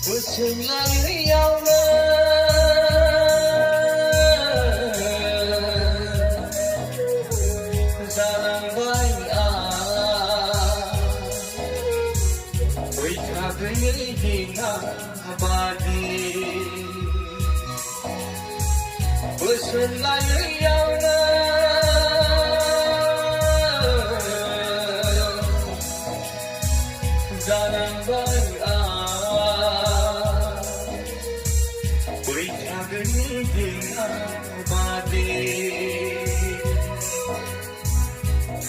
bước chân lại với nhau Jalan dengan abadi berselai yang dalam bayar berjaga dengan abadi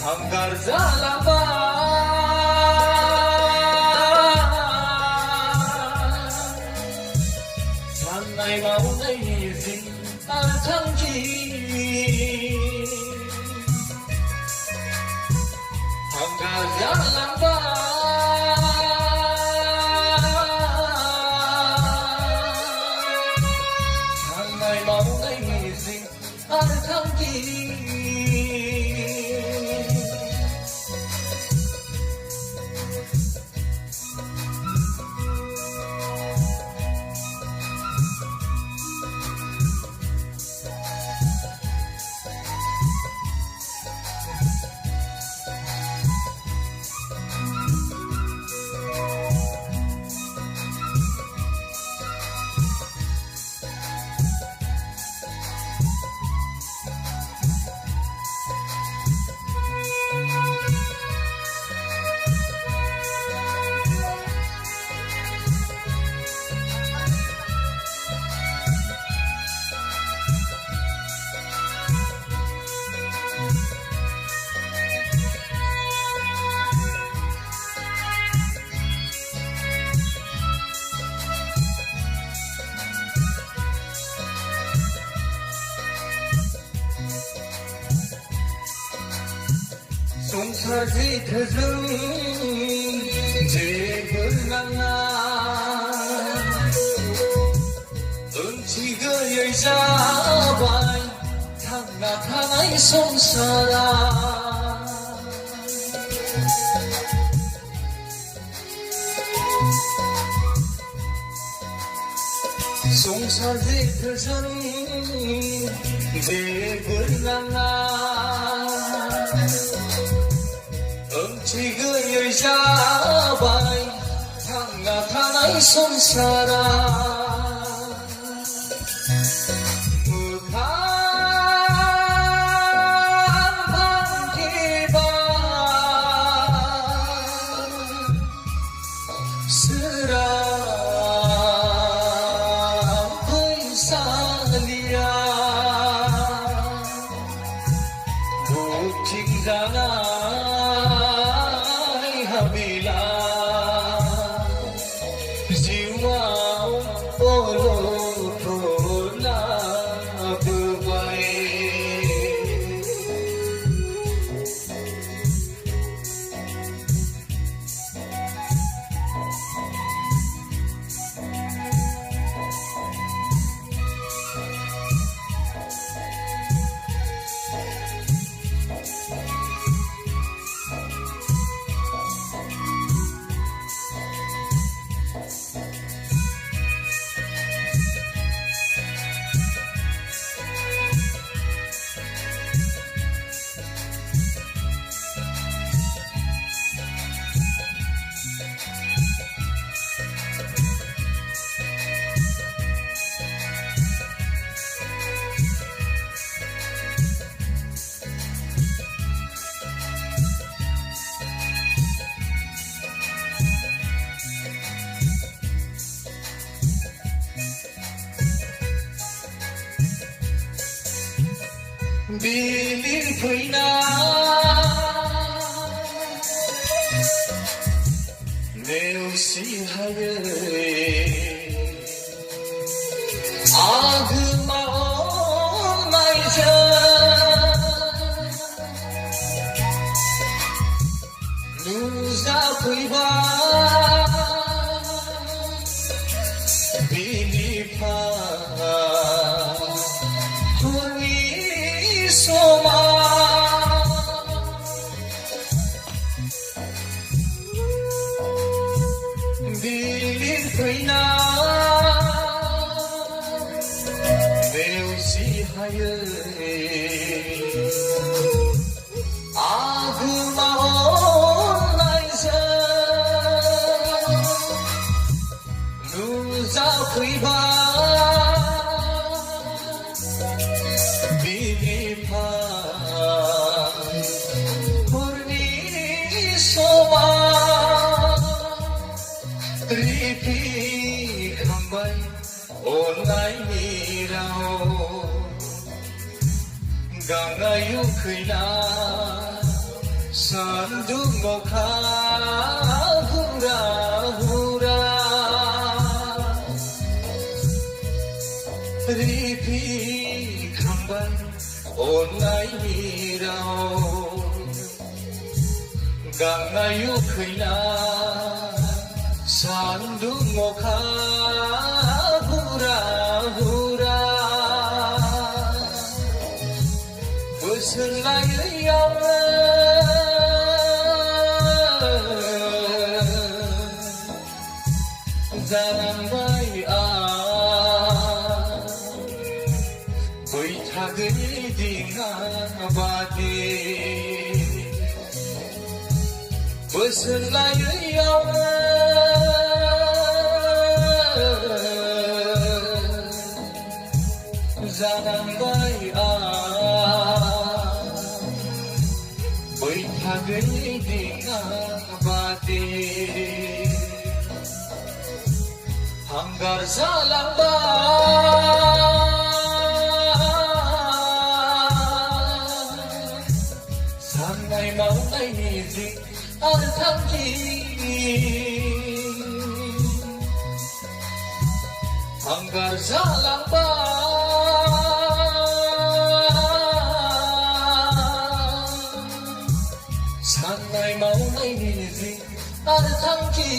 hamgar zalaman ngày máu đây gì ta thăng chi hàng gà giá làm ba hàng ngày máu đây gì ta thăng chi 송사지 태승 제불랑아 은치가 열자바이 탕나타나이 송사라 송사지 태승 제불랑아 지그 여자바이 탕나타나이 손사라 무한 방기바 쓰라 분사리야 무팅자나 bila jiwa olo thola bubai bilin fina nếu si haye agma mai ja nuza kuiba bilipa Soma bilin fina 아그마온 나이사 누자크이바 비비파 burnisowa tripi khambai onai mirao gangayu khila sandung mokha hura hura tripi khambai onai mirao gangayu khila sandung mokha hura hura bosorlayau जानांबाय आं बै थागोननि दिङा बादि बोसोरलायैयाव जानांबाय आं बै थागोननि दिङा बादि Hanggar jalanban Sangai maunai nizik artangki Hanggar jalanban Sangai maunai nizik artangki